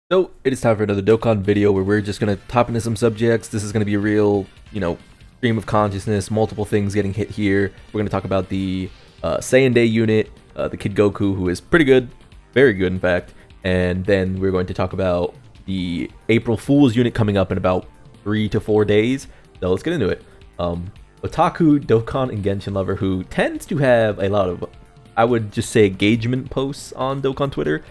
So it is time for another Dokkan video where we're just gonna top into some subjects. This is gonna be a real, stream of consciousness, multiple things getting hit here. We're gonna talk about the Saiyan Day unit, the Kid Goku, who is pretty good, very good in fact. And then we're going to talk about the April Fool's unit coming up in about 3 to 4 days. So let's get into it. Otaku, Dokkan, and Genshin lover who tends to have a lot of, I would just say, engagement posts on Dokkan Twitter.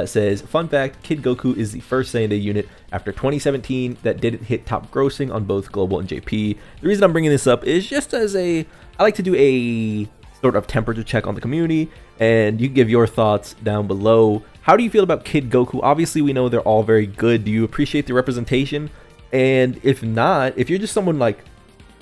Says, fun fact, Kid Goku is the first Saiyan Day unit after 2017 that didn't hit top grossing on both Global and JP. The reason I'm bringing this up is just as I like to do a sort of temperature check on the community, and you can give your thoughts down below. How do you feel about Kid Goku? Obviously, we know they're all very good. Do you appreciate the representation? And if not, if you're just someone like,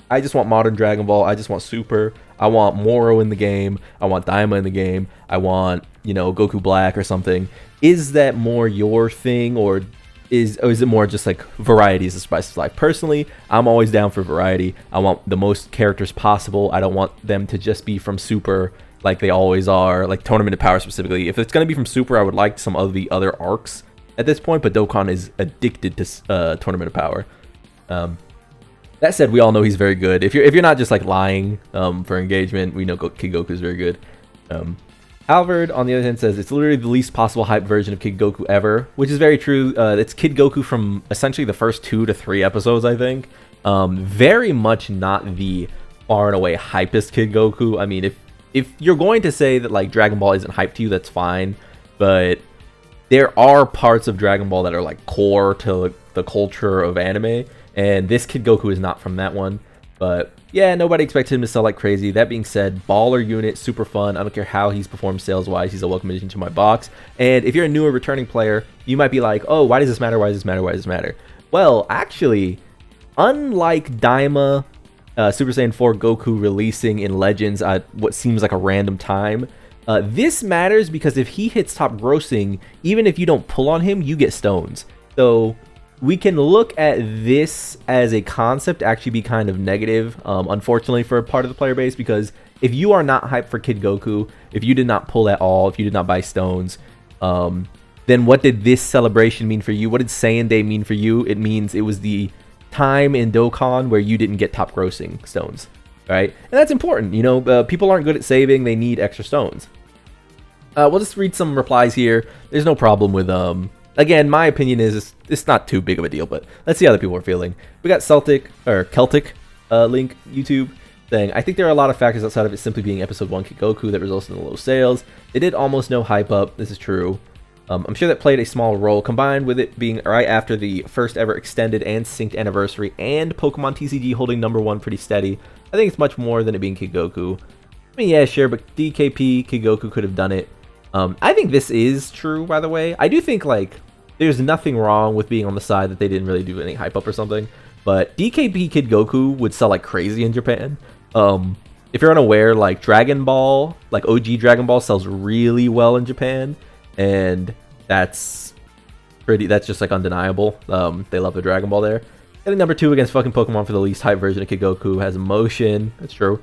I just want modern Dragon Ball, I just want Super, I want Moro in the game, I want Daima in the game, I want, Goku Black or something. Is that more your thing, or is it more just like variety is the spice of life? Personally, I'm always down for variety. I want the most characters possible. I don't want them to just be from Super like they always are, like Tournament of Power specifically. If it's going to be from Super, I would like some of the other arcs at this point, but Dokkan is addicted to Tournament of Power. That said, we all know he's very good. If you're not just like lying for engagement, we know Kid Goku is very good. Alvard, on the other hand, says it's literally the least possible hype version of Kid Goku ever, which is very true. It's Kid Goku from essentially the first 2 to 3 episodes, I think. Very much not the far and away hypest Kid Goku. I mean, if you're going to say that like Dragon Ball isn't hyped to you, that's fine. But there are parts of Dragon Ball that are like core to the culture of anime, and this Kid Goku is not from that one. But yeah, nobody expected him to sell like crazy. That being said, baller unit, super fun. I don't care how he's performed sales-wise. He's a welcome addition to my box. And if you're a newer returning player, you might be like, oh, why does this matter? Why does this matter? Why does this matter? Well, actually, unlike Daima, Super Saiyan 4 Goku releasing in Legends at what seems like a random time, this matters because if he hits top grossing, even if you don't pull on him, you get stones. So we can look at this as a concept actually be kind of negative, unfortunately, for a part of the player base, because if you are not hyped for Kid Goku, if you did not pull at all, if you did not buy stones, then what did this celebration mean for you? What did Saiyan Day mean for you? It means it was the time in Dokkan where you didn't get top grossing stones, right? And that's important. People aren't good at saving. They need extra stones. We'll just read some replies here. There's no problem with again, my opinion is it's not too big of a deal, but let's see how other people are feeling. We got Celtic Link YouTube saying, I think there are a lot of factors outside of it simply being episode 1 Kid Goku that results in the low sales. They did almost no hype up. This is true. I'm sure that played a small role, combined with it being right after the first ever extended and synced anniversary, and Pokemon TCG holding #1 pretty steady. I think it's much more than it being Kid Goku. I mean, yeah, sure, but DKP, Kid Goku could have done it. I think this is true, by the way. I do think, like, there's nothing wrong with being on the side that they didn't really do any hype up or something. But DKP Kid Goku would sell like crazy in Japan. If you're unaware, like Dragon Ball, like OG Dragon Ball sells really well in Japan. And that's just like undeniable. They love the Dragon Ball there. Getting #2 against fucking Pokemon for the least hype version of Kid Goku has emotion. That's true.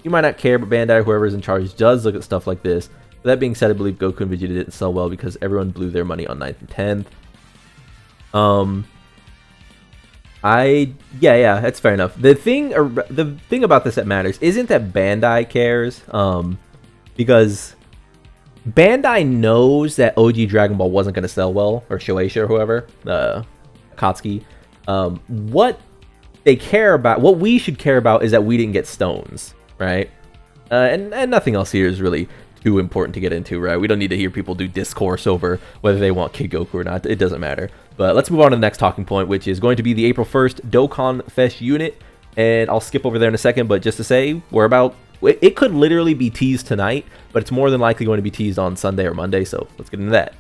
You might not care, but Bandai or whoever is in charge does look at stuff like this. But that being said, I believe Goku and Vegeta didn't sell well because everyone blew their money on 9th and 10th. Yeah, that's fair enough. The thing about this that matters isn't that Bandai cares, because Bandai knows that OG Dragon Ball wasn't going to sell well, or Shueisha or whoever, Akatsuki. What they care about, what we should care about, is that we didn't get stones, right? And nothing else here is really too important to get into, right? We don't need to hear people do discourse over whether they want Kid Goku or not. It doesn't matter. But let's move on to the next talking point, which is going to be the April 1st Dokkan Fest unit. And I'll skip over there in a second, but just to say, it could literally be teased tonight, but it's more than likely going to be teased on Sunday or Monday, so let's get into that.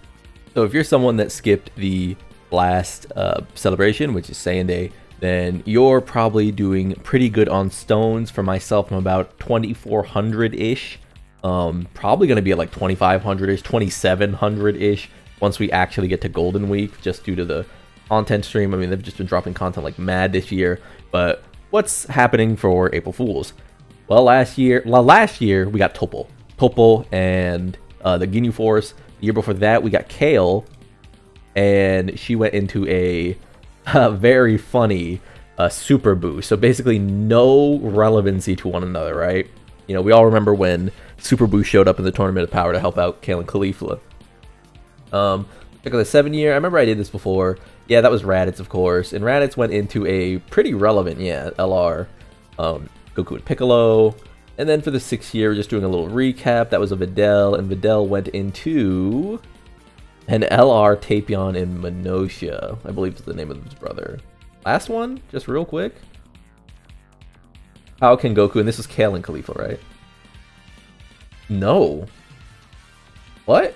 So if you're someone that skipped the last celebration, which is Saiyan Day, then you're probably doing pretty good on stones. For myself, I'm about 2,400-ish. Probably going to be at like 2,500-ish, 2,700-ish once we actually get to Golden Week, just due to the content stream. I mean, they've just been dropping content like mad this year. But what's happening for April Fools? Well, last year we got Toppo and the Ginyu Force. The year before that, we got Kale. and she went into a very funny super boost. So basically no relevancy to one another, right? You know, we all remember when Super Boost showed up in the Tournament of Power to help out Kale and Caulifla. Check out the 7-year. I remember I did this before. Yeah, that was Raditz, of course. And Raditz went into a pretty relevant, LR. Goku and Piccolo. And then for the 6-year, we're just doing a little recap. That was a Videl, and Videl went into an LR Tapion and Minotia, I believe is the name of his brother. Last one, just real quick. How can Goku, and this is Kale and Caulifla, right? No. What?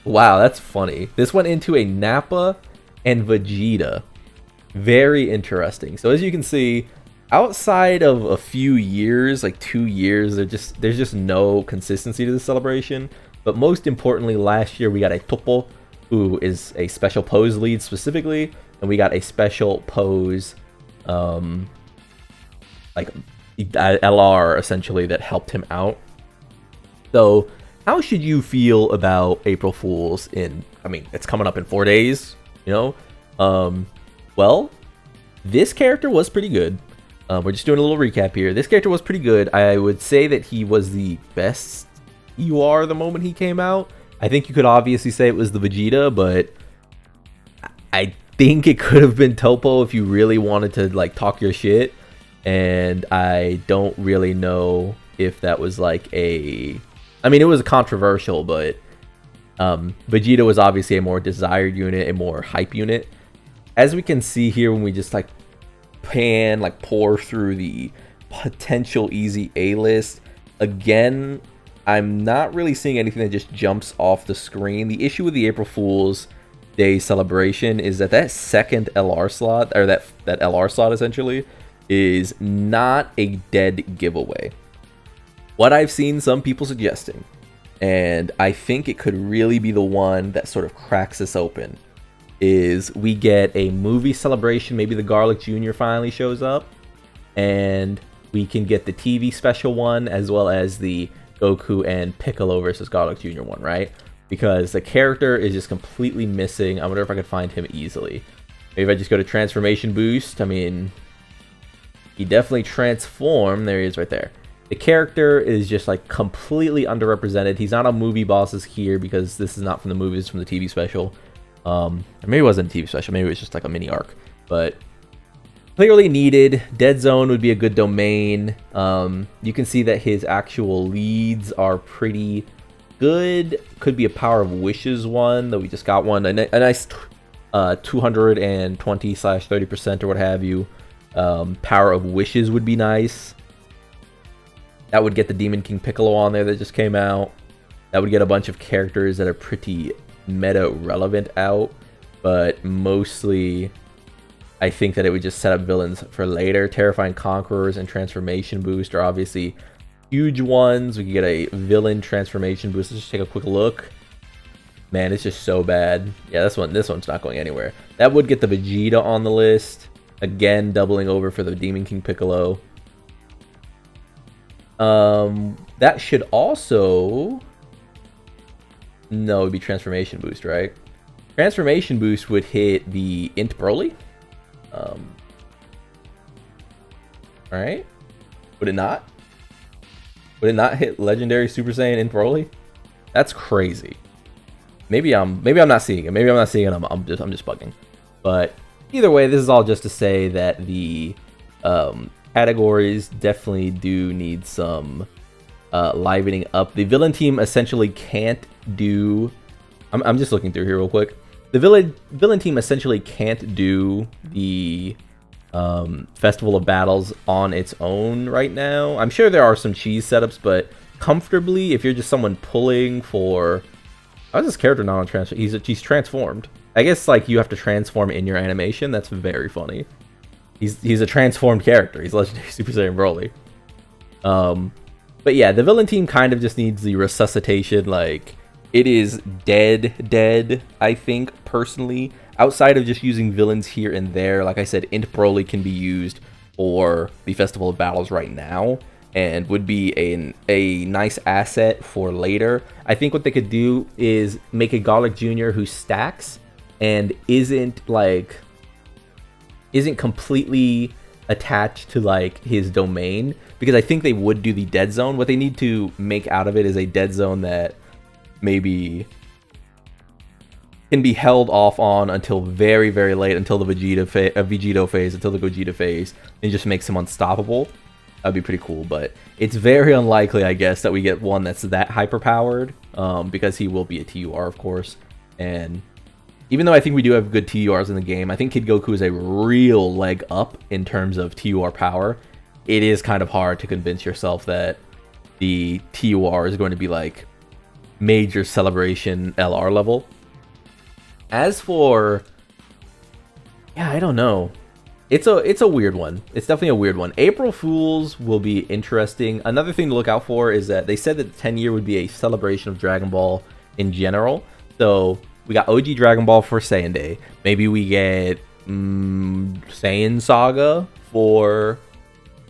Wow, that's funny. This went into a Nappa and Vegeta. Very interesting. So as you can see, outside of a few years, like 2 years, there's just no consistency to the celebration. But most importantly, last year we got a Topo, who is a special pose lead specifically, and we got a special pose, like LR essentially, that helped him out. So how should you feel about April Fools I mean, it's coming up in 4 days, you know? Well, this character was pretty good. We're just doing a little recap here. This character was pretty good. I would say that he was the best UR the moment he came out. I think you could obviously say it was the Vegeta, but I think it could have been Topo if you really wanted to like talk your shit. And I don't really know if that was like I mean, it was controversial, but Vegeta was obviously a more desired unit, a more hype unit. As we can see here, when we just like pour through the potential easy A list, again, I'm not really seeing anything that just jumps off the screen. The issue with the April Fool's Day celebration is that second LR slot, or that LR slot essentially, is not a dead giveaway. What I've seen some people suggesting, and I think it could really be the one that sort of cracks this open, is we get a movie celebration. Maybe the Garlic Jr. finally shows up, and we can get the TV special one as well as the Goku and Piccolo versus Garlic Jr. one, right? Because the character is just completely missing. I wonder if I could find him easily. Maybe if I just go to Transformation Boost. I mean, he definitely transformed. There he is right there. The character is just like completely underrepresented. He's not on movie bosses here because this is not from the movies, it's from the TV special. Or maybe it wasn't a TV special, maybe it was just like a mini arc. But clearly needed. Dead Zone would be a good domain. You can see that his actual leads are pretty good. Could be a Power of Wishes one, though we just got one. A nice 220/30% or what have you. Power of Wishes would be nice. That would get the Demon King Piccolo on there that just came out. That would get a bunch of characters that are pretty meta relevant out. But mostly, I think that it would just set up villains for later. Terrifying Conquerors and Transformation Boost are obviously huge ones. We could get a villain transformation boost. Let's just take a quick look. Man, it's just so bad. Yeah, this one's not going anywhere. That would get the Vegeta on the list. Again, doubling over for the Demon King Piccolo. That should also... No, it would be Transformation Boost, right? Transformation Boost would hit the Int Broly. Alright. Would it not? Would it not hit Legendary Super Saiyan Int Broly? That's crazy. Maybe I'm not seeing it. Maybe I'm not seeing it. I'm just bugging. But either way, this is all just to say that the categories definitely do need some livening up. The villain team essentially can't do... I'm just looking through here real quick. The villain team essentially can't do the Festival of Battles on its own right now. I'm sure there are some cheese setups, but comfortably, if you're just someone pulling for... How is this character not on transform? He's transformed. I guess like you have to transform in your animation. That's very funny. He's a transformed character. He's Legendary Super Saiyan Broly. But yeah, the villain team kind of just needs the resuscitation. Like, it is dead, I think, personally. Outside of just using villains here and there, like I said, Int Broly can be used for the Festival of Battles right now, and would be a nice asset for later. I think what they could do is make a Garlic Jr. who stacks, and isn't completely attached to like his domain, because I think they would do the dead zone. What they need to make out of it is a dead zone that maybe can be held off on until very, very late, until the Vegito phase, until the Gogeta phase, and just makes him unstoppable. That'd be pretty cool, but it's very unlikely, I guess, that we get one that's that hyper-powered, because he will be a TUR, of course. And even though I think we do have good TURs in the game, I think Kid Goku is a real leg up in terms of TUR power. It is kind of hard to convince yourself that the TUR is going to be like major celebration LR level. As for, yeah, I don't know. It's a weird one. It's definitely a weird one. April Fools will be interesting. Another thing to look out for is that they said that the 10-year would be a celebration of Dragon Ball in general. So we got OG Dragon Ball for Saiyan Day. Maybe we get Saiyan Saga for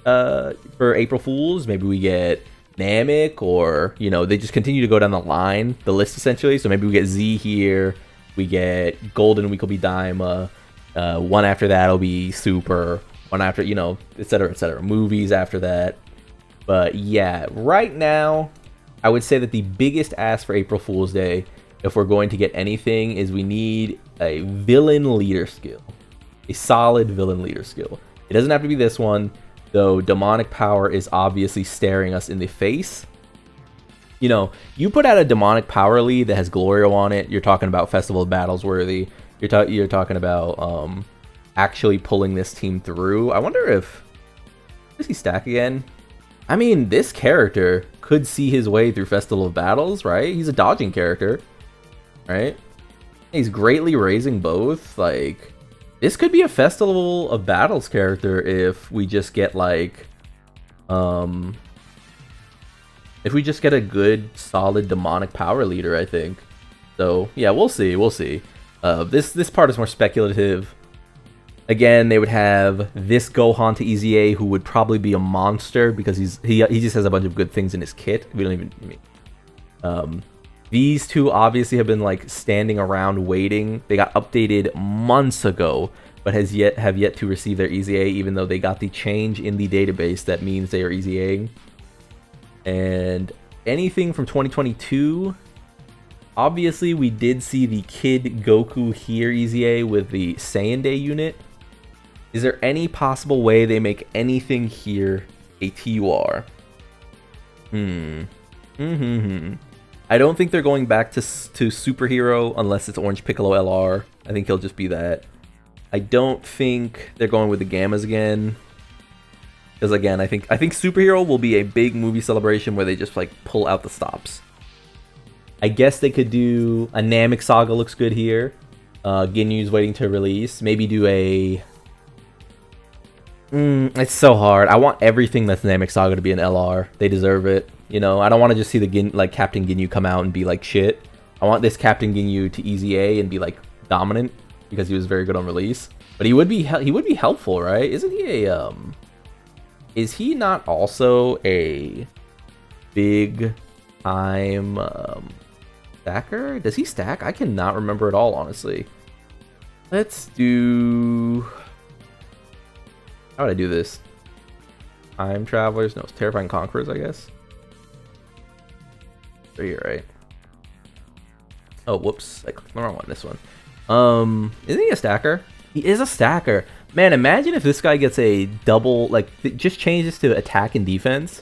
April Fools. Maybe we get Namek, or they just continue to go down the line, the list essentially. So maybe we get Z here. We get Golden Week will be Daima. One after that will be Super. One after, etc., etc. Movies after that. But yeah, right now, I would say that the biggest ask for April Fool's Day, if we're going to get anything, is we need a villain leader skill. A solid villain leader skill. It doesn't have to be this one, though demonic power is obviously staring us in the face. You put out a demonic power lead that has Glorio on it, you're talking about Festival of Battles worthy. You're talking about actually pulling this team through. I wonder if... Does he stack again? I mean, this character could see his way through Festival of Battles, right? He's a dodging character, right? He's greatly raising both. Like, this could be a Festival of Battles character if we just get like... If we just get a good, solid demonic power leader, I think. So, yeah, we'll see. We'll see. This part is more speculative. Again, they would have this Gohan to EZA, who would probably be a monster because he just has a bunch of good things in his kit. We don't even... these two obviously have been like standing around waiting. They got updated months ago, but have yet to receive their EZA, even though they got the change in the database that means they are EZAing. And anything from 2022, obviously we did see the Kid Goku here EZA with the Saiyan Day unit. Is there any possible way they make anything here a TUR? I don't think they're going back to Superhero unless it's Orange Piccolo LR. I think he'll just be that. I don't think they're going with the Gammas again. Because again, I think Superhero will be a big movie celebration where they just like pull out the stops. I guess they could do a Namek Saga looks good here. Ginyu's waiting to release. Maybe do a... it's so hard. I want everything that's Namek Saga to be an LR. They deserve it. I don't want to just see the Captain Ginyu come out and be like shit. I want this Captain Ginyu to EZA and be like dominant because he was very good on release. But he would be helpful, right? Isn't he a Is he not also a big time stacker? Does he stack? I cannot remember at all, honestly. Let's do... How would I do this? Time Travelers? No, it's Terrifying Conquerors, I guess. Right here, right? Oh, whoops. I clicked the wrong one, this one. Isn't he a stacker? He is a stacker. Man, imagine if this guy gets a double, like, just changes to attack and defense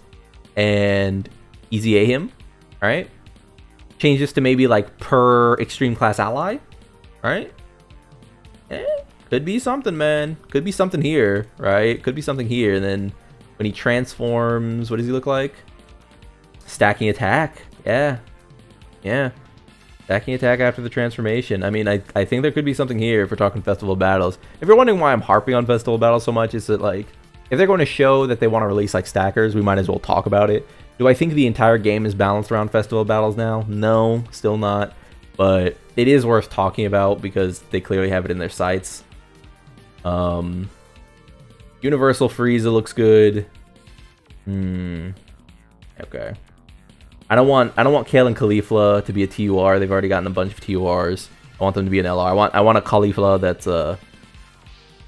and EZA him, right? Changes to maybe, like, per extreme class ally, right? Could be something, man. Could be something here, right? Could be something here. And then when he transforms, what does he look like? Stacking attack. Yeah. Yeah. Stacking attack after the transformation. I mean, I think there could be something here if we're talking Festival Battles. If you're wondering why I'm harping on Festival Battles so much, is that, like, if they're going to show that they want to release, like, stackers, we might as well talk about it. Do I think the entire game is balanced around Festival Battles now? No, still not. But it is worth talking about because they clearly have it in their sights. Universal Frieza looks good. Okay. I don't want Kale and Caulifla to be a TUR. They've already gotten a bunch of TURs. I want them to be an LR. I want a Caulifla that's or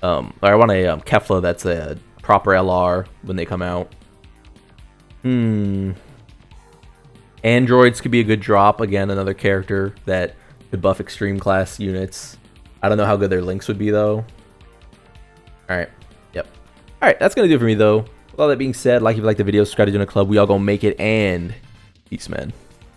I want a Kefla that's a proper LR when they come out. Androids could be a good drop. Again, another character that could buff extreme class units. I don't know how good their links would be though. Alright. Yep. Alright, that's gonna do it for me though. With all that being said, like if you like the video, subscribe to join the club. We all gonna make it, and peace, man.